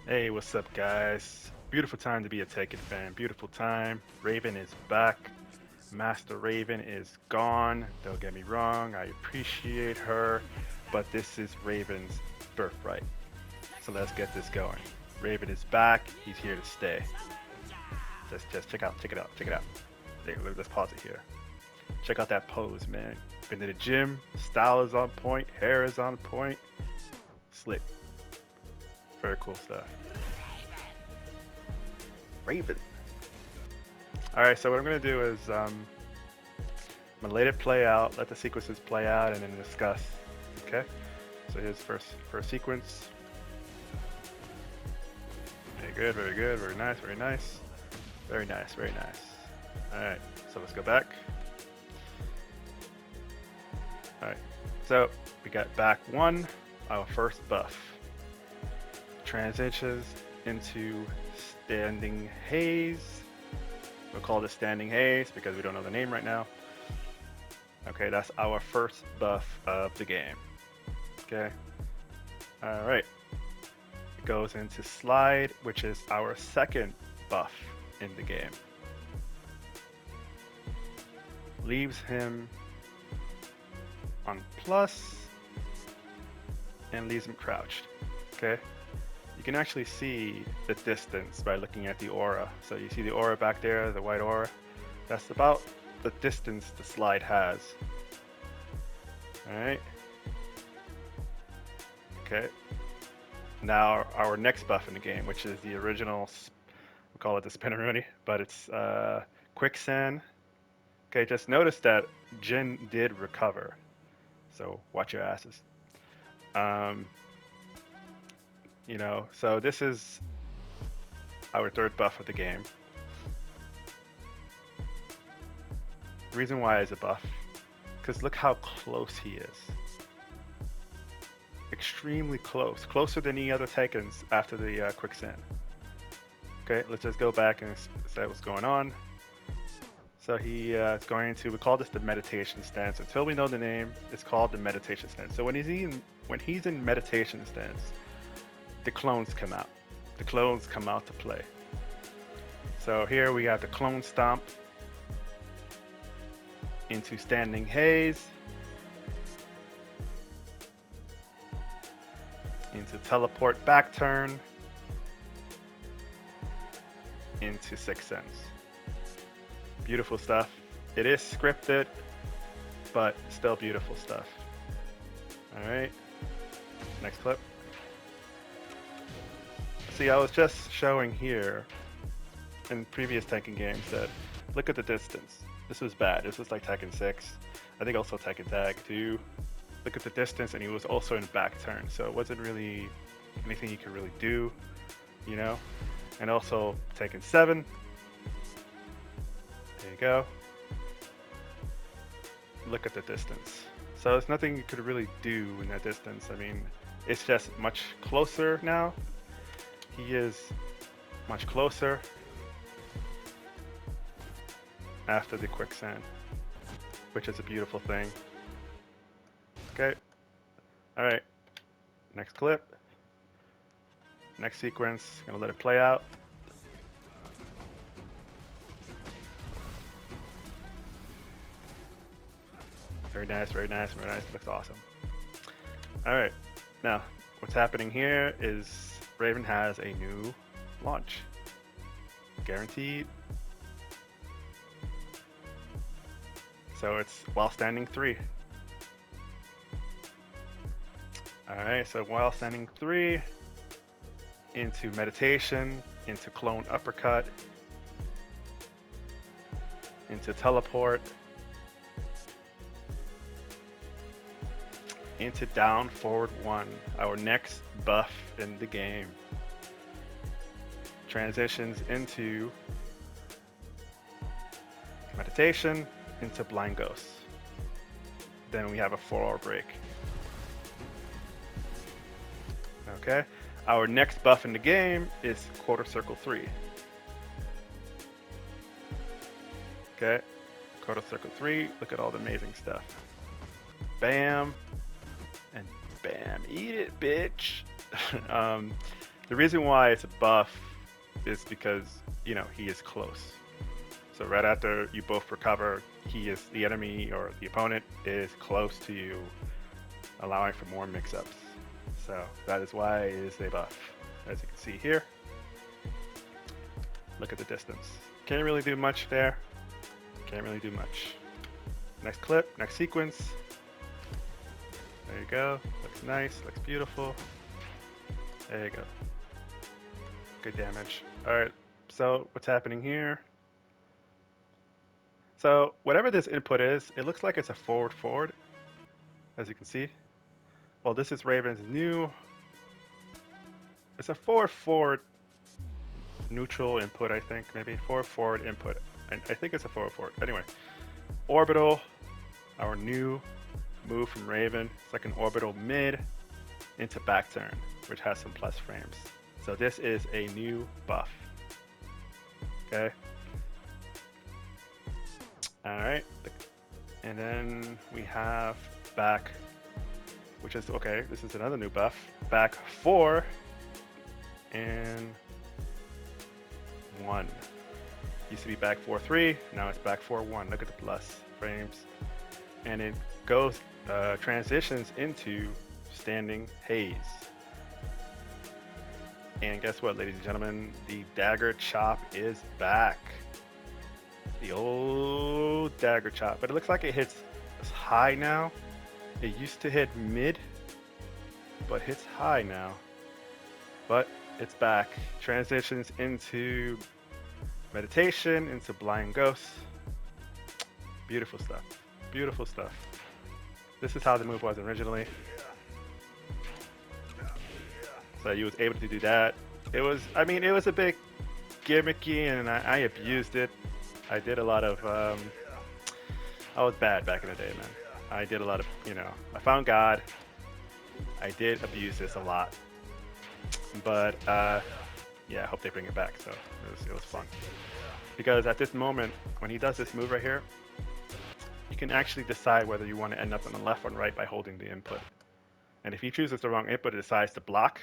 Hey, what's up, guys? Beautiful time to be a Tekken fan. Beautiful time. Raven is back. Master Raven is gone. Don't get me wrong, I appreciate her, but this is Raven's birthright. So let's get this going. Raven is back. He's here to stay. Just check it out, check it out. Let's pause it here. Check out that pose, man. Been to the gym. Style is on point. Hair is on point. Slick. Very cool stuff. Raven. All right, so what I'm gonna do is I'm gonna let it play out, let the sequences play out, and then discuss. Okay. So here's first sequence. Very good, very good, very nice, very nice, very nice, very nice. All right. So let's go back. All right. So we got back one, our first buff. Transitions into standing haze. We'll call this standing haze because we don't know the name right now. Okay, that's our first buff of the game. Okay. All right. It goes into slide, which is our second buff in the game. Leaves him on plus and leaves him crouched. Okay. You can actually see the distance by looking at the aura. So you see the aura back there, the white aura. That's about the distance the slide has. All right. Okay. Now our next buff in the game, which is the original, we call it the Spinneroonie, but it's quicksand. Okay, just notice that Jin did recover, so watch your asses. Um, so this is our third buff of the game. The reason why is a buff, because look how close he is. Extremely close, closer than any other Tekkens after the quicksand. Okay, let's just go back and say what's going on. So he is going to, we call this the meditation stance. Until we know the name, it's called the meditation stance. So when he's in meditation stance, the clones come out. The clones come out to play. So here we have the clone stomp into standing haze, into teleport back turn, into Sixth Sense. Beautiful stuff. It is scripted, but still beautiful stuff. All right, next clip. See, I was just showing here in previous Tekken games that look at the distance. This was bad. This was like Tekken 6. I think also Tekken Tag 2. Look at the distance, and he was also in back turn, so it wasn't really anything you could really do, you know? And also Tekken 7. There you go. Look at the distance. So there's nothing you could really do in that distance. I mean, it's just much closer now. He is much closer after the quicksand, which is a beautiful thing. Okay. All right. Next clip. Next sequence. Gonna let it play out. Very nice, very nice, very nice. Looks awesome. All right. Now, what's happening here is Raven has a new launch. Guaranteed. So it's while standing 3. All right, so while standing 3, into meditation, into clone uppercut, into teleport, into down forward 1, our next buff in the game. Transitions into meditation, into blind ghost. Then we have a 4-hour break. Okay, our next buff in the game is quarter circle 3. Okay, quarter circle 3, look at all the amazing stuff. Bam, and bam, eat it, bitch. The reason why it's a buff is because, you know, he is close. So right after you both recover, the enemy or the opponent is close to you, allowing for more mix-ups. So that is why it is a buff. As you can see here, look at the distance. Can't really do much there. Can't really do much. Next clip, next sequence. There you go. Looks nice, looks beautiful. There you go. Good damage. Alright, so what's happening here? So whatever this input is, it looks like it's a forward, as you can see. Well, this is Raven's new. It's a forward neutral input, I think, maybe forward input. And I think it's a forward. Anyway, orbital, our new move from Raven. It's like an orbital mid into back turn, which has some plus frames. So this is a new buff. Okay. All right. And then we have back, which is okay. This is another new buff. Back 4 and 1. Used to be back 4-3. Now it's back 4-1. Look at the plus frames. And it goes transitions into standing haze. And guess what, ladies and gentlemen? The dagger chop is back. The old dagger chop. But it looks like it hits high now. It used to hit mid, but hits high now. But it's back. Transitions into meditation, into blind ghosts. Beautiful stuff. Beautiful stuff. This is how the move was originally. So you was able to do that. It was, I mean, it was a bit gimmicky, and I abused it. I did a lot of, I was bad back in the day, man. I did a lot of, you know, I found God. I did abuse this a lot. But, yeah, I hope they bring it back. So it was fun. Because at this moment, when he does this move right here, you can actually decide whether you want to end up on the left or right by holding the input. And if he chooses the wrong input and decides to block,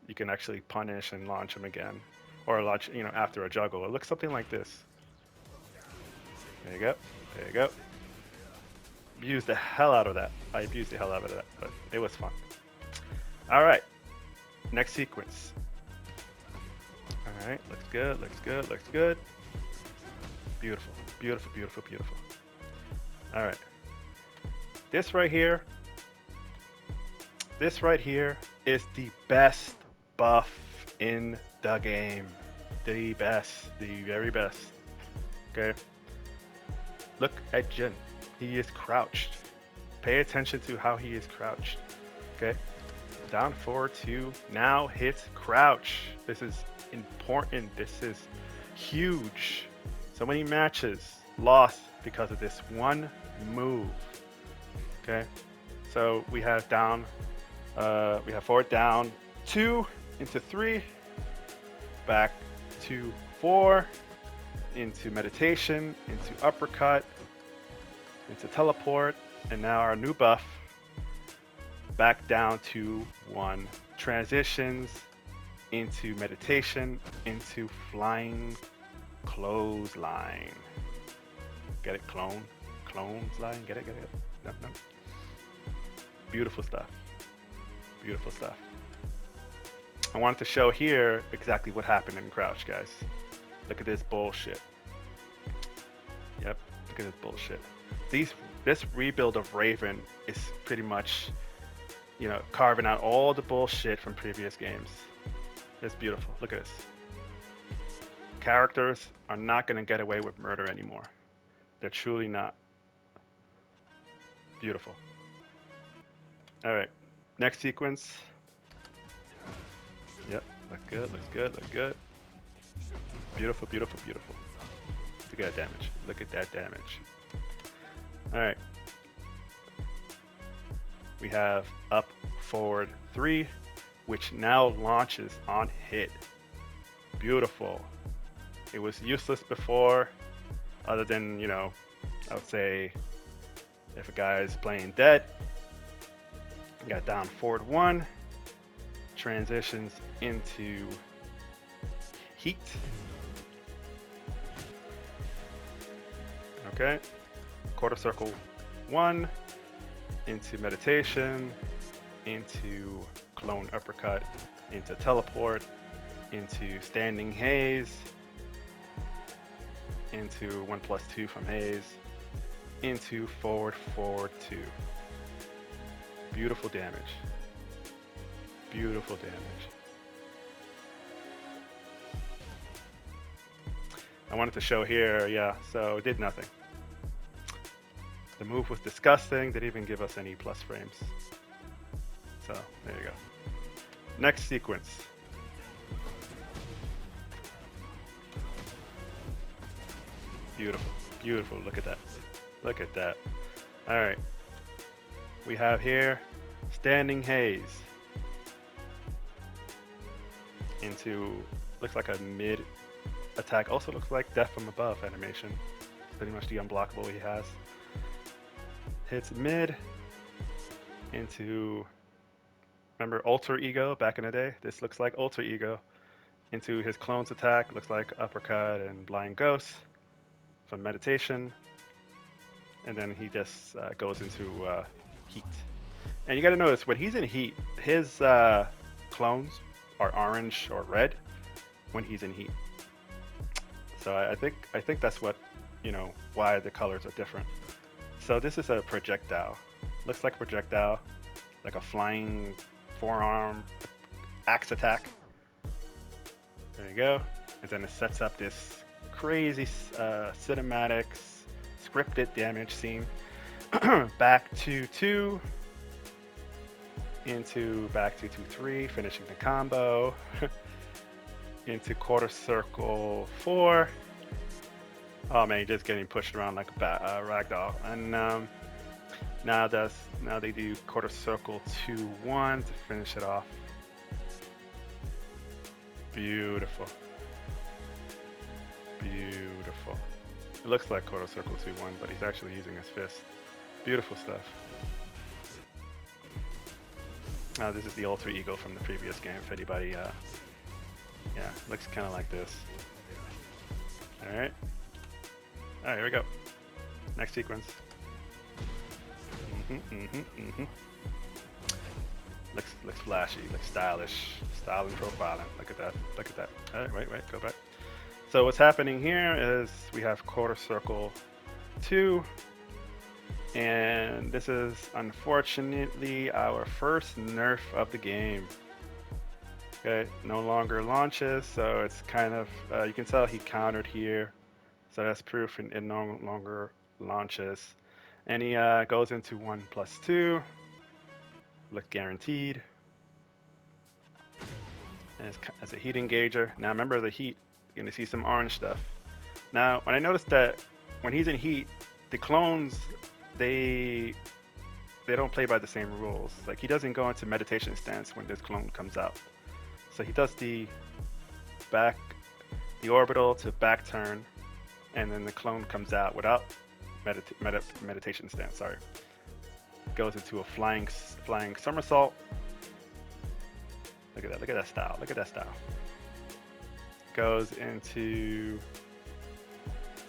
you can actually punish and launch him again. Or launch, you know, after a juggle. It looks something like this. There you go. There you go. Abused the hell out of that. I abused the hell out of that, but it was fun. Alright. Next sequence. Alright, looks good, looks good, looks good. Beautiful, beautiful, beautiful, beautiful. Alright. This right here is the best buff in the game. The best, the very best. Okay. Look at Jin. He is crouched. Pay attention to how he is crouched. Okay. Down 4-2. Now hits crouch. This is important. This is huge. So many matches lost because of this one move. Okay. So we have down. We have forward down 2 into 3. Back to 4. Into meditation. Into uppercut. Into teleport. And now our new buff. Back down to 1. Transitions into meditation, into flying clothesline. Get it? Clothesline? Get it? No. Beautiful stuff. Beautiful stuff. I wanted to show here exactly what happened in crouch, guys. Look at this bullshit. Yep, look at this bullshit. This rebuild of Raven is pretty much, you know, carving out all the bullshit from previous games. It's beautiful. Look at this. Characters are not going to get away with murder anymore. They're truly not. Beautiful. All right. Next sequence. Yep. Look good. Looks good. Look good. Beautiful. Beautiful. Beautiful. Look at that damage. Look at that damage. All right. We have up, forward 3, which now launches on hit. Beautiful. It was useless before, other than, you know, I would say if a guy is playing dead, you got down forward 1, transitions into heat. Okay, quarter circle 1 into meditation, into clone uppercut, into teleport, into standing haze, into 1+2 from haze, into forward 2. Beautiful damage. Beautiful damage. I wanted to show here, yeah, so it did nothing. The move was disgusting, didn't even give us any plus frames. So, there you go. Next sequence. Beautiful, beautiful, look at that. Look at that. All right. We have here standing haze into, looks like a mid attack. Also looks like death from above animation. Pretty much the unblockable he has. Hits mid into, remember alter ego back in the day? This looks like alter ego. Into his clone's attack, looks like uppercut and blind ghost from meditation. And then he just goes into heat. And you got to notice when he's in heat, his clones are orange or red when he's in heat. So I think that's what, you know, why the colors are different. So this is a projectile. Looks like a projectile, like a flying forearm axe attack. There you go. And then it sets up this crazy cinematic scripted damage scene. Back to 2 into back to 2-3, finishing the combo. Into quarter circle 4. Oh man, just getting pushed around like a ragdoll. And now they do quarter circle 2-1 to finish it off. Beautiful. Beautiful. It looks like quarter circle 2-1, but he's actually using his fist. Beautiful stuff. Now this is the alter ego from the previous game. If anybody, yeah, looks kind of like this. All right, here we go. Next sequence. Looks flashy, looks stylish, style and profiling. Look at that, look at that. All right, wait, go back. So what's happening here is we have quarter circle 2, and this is unfortunately our first nerf of the game. Okay, no longer launches, so it's kind of, you can tell he countered here, so that's proof it no longer launches. And he goes into 1+2, look guaranteed, and as a heat engager. Now remember the heat, you're gonna see some orange stuff. Now, when I noticed that when he's in heat, the clones, they don't play by the same rules. Like he doesn't go into meditation stance when this clone comes out. So he does the orbital to back turn, and then the clone comes out without meditation stance. Sorry, goes into a flying somersault. Look at that! Look at that style! Look at that style. Goes into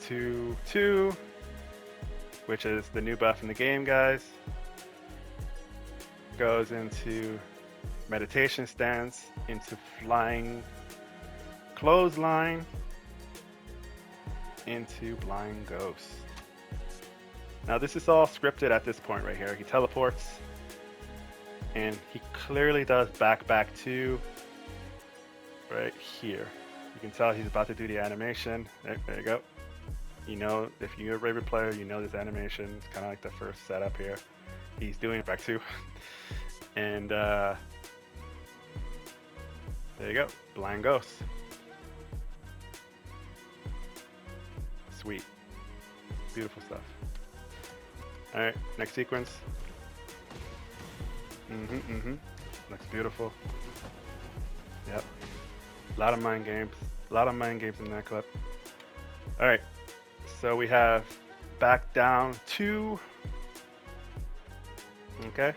2-2, which is the new buff in the game, guys. Goes into meditation stance, into flying clothesline, into blind ghost. Now this is all scripted at this point right here. He teleports, and he clearly does back 2 right here. You can tell he's about to do the animation. There you go. You know, if you're a Raven player, you know this animation. It's kind of like the first setup here. He's doing back 2. And there you go, blind ghost. Sweet, beautiful stuff. All right, next sequence. Looks beautiful. Yep, a lot of mind games. A lot of mind games in that clip. All right, so we have back down 2. Okay,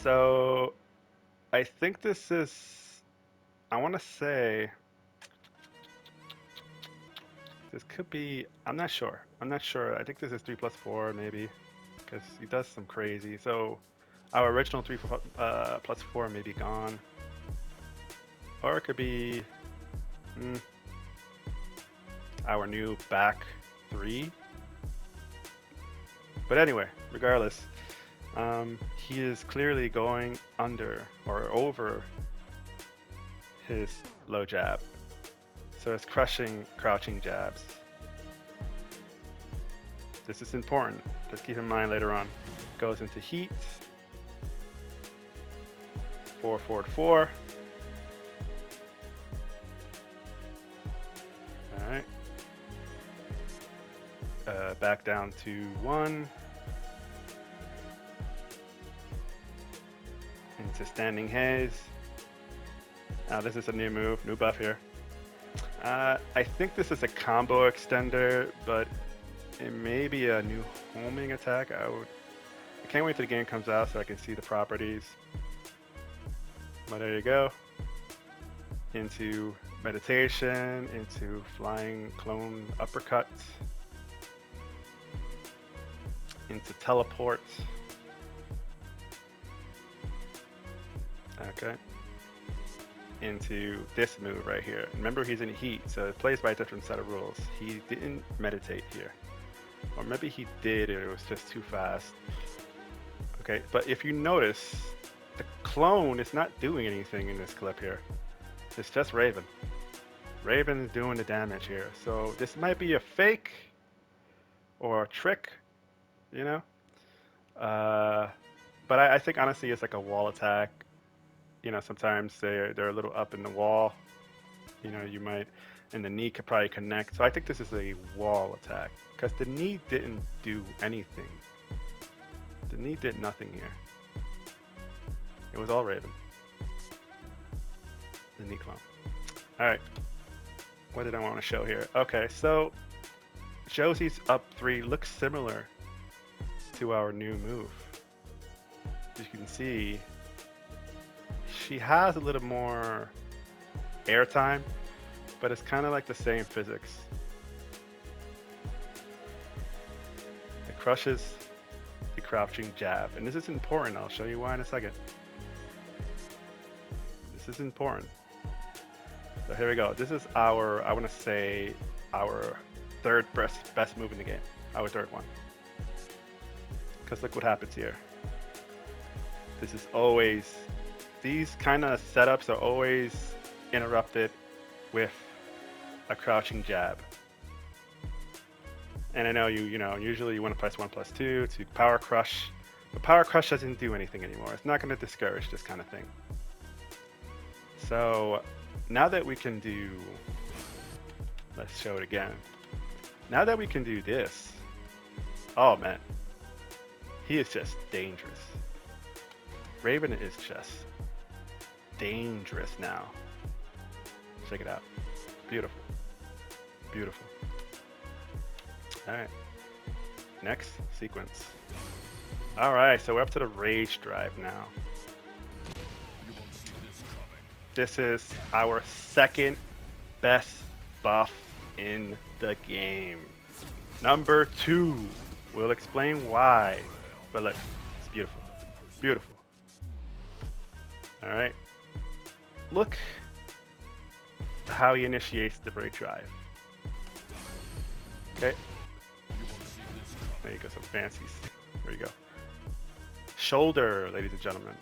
so I think this is, I want to say, this could be, I'm not sure. I'm not sure. I think this is 3+4 maybe, because he does some crazy. So our original 3+4 may be gone. Or it could be our new back 3. But anyway, regardless, he is clearly going under or over his low jab. So it's crushing crouching jabs. This is important. Let's keep in mind later on. Goes into heat. 4 forward 4. Alright. Back down to 1. Into standing haze. Now this is a new move, new buff here. I think this is a combo extender, but it may be a new homing attack. I can't wait till the game comes out so I can see the properties. But there you go. Into meditation, into flying clone uppercut, into teleport. Okay. Into this move right here. Remember, he's in heat, so it plays by a different set of rules. He didn't meditate here. Or maybe he did, or it was just too fast. Okay, but if you notice, the clone is not doing anything in this clip here. It's just Raven. Raven is doing the damage here. So this might be a fake or a trick, you know? But I think honestly it's like a wall attack. You know, sometimes they're a little up in the wall. You know, you might, and the knee could probably connect. So I think this is a wall attack because the knee didn't do anything. The knee did nothing here. It was all Raven. The knee clone. All right. What did I want to show here? Okay, so Josie's up 3 looks similar to our new move. As you can see, she has a little more airtime, but it's kind of like the same physics. It crushes the crouching jab, and this is important. I'll show you why in a second. This is important. So here we go. This is our, I want to say, our third best move in the game. Our third one. Because look what happens here. This is always, these kind of setups are always interrupted with a crouching jab. And I know you know, usually you want to press 1+2 to power crush, but power crush doesn't do anything anymore. It's not going to discourage this kind of thing. So now that we can do, let's show it again. Now that we can do this, oh man, he is just dangerous. Raven is just dangerous now. Check it out. Beautiful. Beautiful. Alright. Next sequence. Alright, so we're up to the rage drive now. This is our second best buff in the game. Number 2. We'll explain why. But look, it's beautiful. Beautiful. Alright. Look how he initiates the rage drive. Okay. There you go, some fancies. There you go. Shoulder, ladies and gentlemen.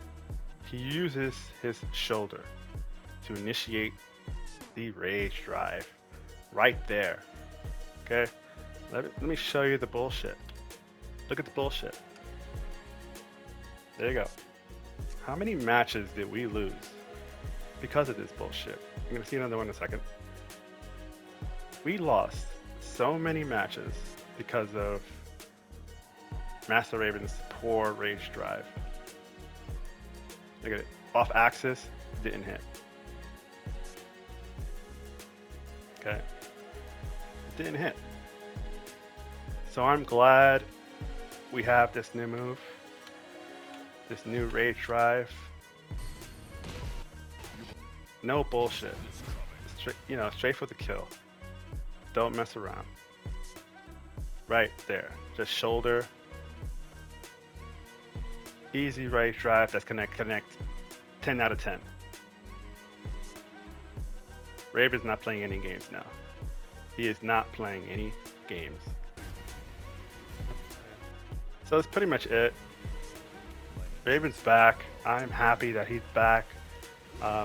He uses his shoulder to initiate the rage drive right there. Okay. Let me show you the bullshit. Look at the bullshit. There you go. How many matches did we lose because of this bullshit? I'm gonna see another one in a second. We lost so many matches because of Master Raven's poor rage drive. Look at it. Off axis, didn't hit. Okay. It didn't hit. So I'm glad we have this new move. This new rage drive. No bullshit. Straight, straight for the kill. Don't mess around. Right there. Just shoulder. Easy right drive. That's connect. 10 out of 10. Raven's not playing any games now. He is not playing any games. So that's pretty much it. Raven's back. I'm happy that he's back.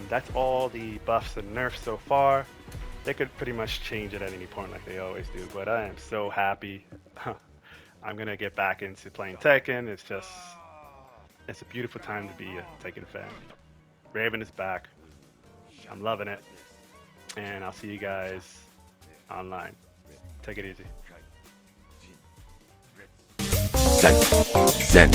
That's all the buffs and nerfs so far. They could pretty much change it at any point like they always do, but I am so happy. I'm gonna get back into playing Tekken. It's a beautiful time to be a Tekken fan. Raven is back. I'm loving it. And I'll see you guys online. Take it easy. Zen.